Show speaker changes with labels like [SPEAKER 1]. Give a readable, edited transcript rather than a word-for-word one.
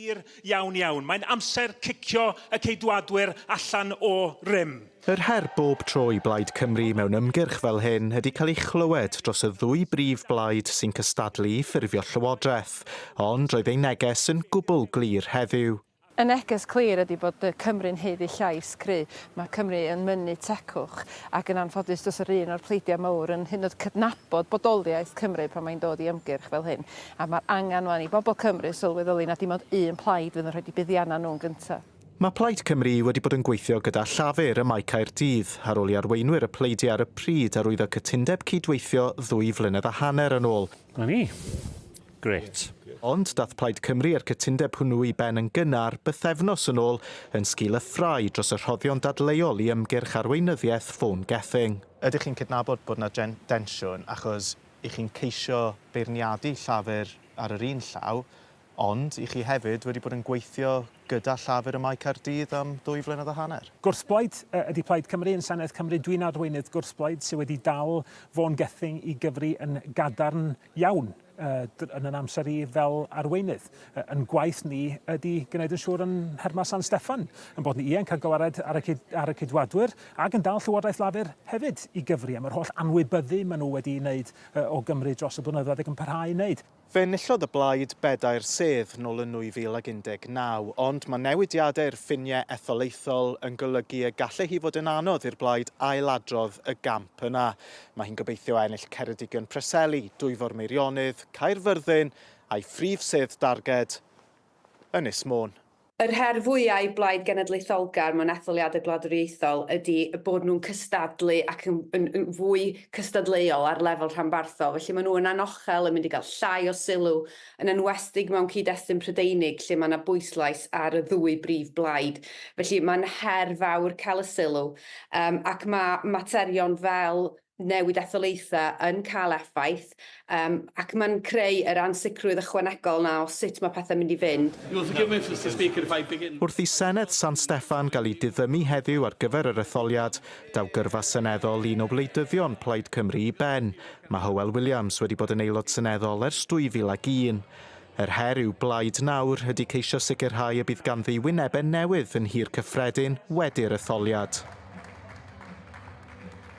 [SPEAKER 1] glir iawn iawn. Mae'n amser cicio y ceidwadwyr allan o rym.
[SPEAKER 2] Yr her bob tro i Blaid Cymru mewn ymgyrch fel hyn ydy cael ei chlywed dros y ddwy brif blaid sy'n cystadlu i ffurfio llywodraeth, ond roedd ei neges yn gwbl glir heddiw.
[SPEAKER 3] Y neges clir ydy bod Cymru'n haeddu llais cry. Mae Cymru yn mynnu tecwch ac yn anffodus dros yr un o'r pleidiau mawr yn hyn oed cydnabod bodoliaeth Cymru pan mae'n dod i ymgyrch fel hyn. A mae'r angen wan i bobl Cymru sylweddoli na dim ond un plaid fydd yn rhaid i buddianna nhw'n gyntaf.
[SPEAKER 2] Mae Plaid Cymru wedi bod yn gweithio gyda llafur y mae Caerdydd ar ôl i arweinwyr y pleidiau ar y pryd arwyddo cytundeb cydweithio 2 flynedd a hanner yn ôl.
[SPEAKER 4] Na ni. Gret.
[SPEAKER 2] Ond dath Plaid Cymru a'r cytundeb hwnnw i ben yn gynnar bythefnos yn ôl yn sgil y ffrau dros y rhoddion dadleuol i ymgyrch arweinyddiaeth ffôn gething.
[SPEAKER 5] Ydych chi'n cydnabod bod yna densiwn achos i chi'n ceisio beirniadu llafur ar yr un llaw, ond i chi hefyd wedi bod yn gweithio gyda llafur y mae Caerdydd am 2 flynedd a hanner?
[SPEAKER 1] Gwrthblaid ydy Plaid Cymru yn Senedd Cymru. Dwi'n arweinydd gwrthblaid sydd wedi dal Fôn Gething i gyfri yn gadarn iawn yn yn amser i fel arweinydd. Yn gwaith ni ydy gwneud yn siŵr yn Herma San Steffan, yn bod ni yn cael gwared ar y cydwadwyr ac yn dal Llywodraeth Lafur hefyd i gyfri am yr holl anwybyddu maen nhw wedi wneud o Gymru dros y blynyddoedd ac yn parhau i wneud.
[SPEAKER 2] Fe enillodd y blaid 4 sedd nôl yn 2019, ond mae newidiadau'r ffiniau etholaethol yn golygu y gallai hi fod yn anodd i'r blaid ailadrodd y gamp yna. Mae hi'n gobeithio ennill Ceredigion Preseli, Dwyfor Meirionydd, Caerfyrddin a'i phrif sedd darged, Ynys Môn.
[SPEAKER 6] Yr her fwyau i Blaid Genedlaetholgar mewn etholiad y gwladwriaethol ydy bod nhw'n cystadlu ac yn fwy cystadleuol ar lefel rhanbarthol. Felly maen nhw yn anochel yn mynd i gael llai o sylw yn enwedig mewn cyd-destun Prydeinig lle mae yna bwyslais ar y 2 brif blaid. Felly mae'n her fawr cael y sylw ac mae materion fel newid etholaethau yn cael effaith ac mae'n creu yr ansicrwydd ychwanegol na o sut mae pethau'n mynd i fynd.
[SPEAKER 2] Wrth i Senedd San Steffan gael ei diddymu heddiw ar gyfer yr etholiad, daw gyrfa seneddol un o wleidyddion Plaid Cymru i ben. Mae Hywel Williams wedi bod yn aelod seneddol ers 2001. Yr her yw blaid nawr ydy ceisio sicrhau y bydd ganddi wynebau newydd yn hir cyffredin wedi'r etholiad.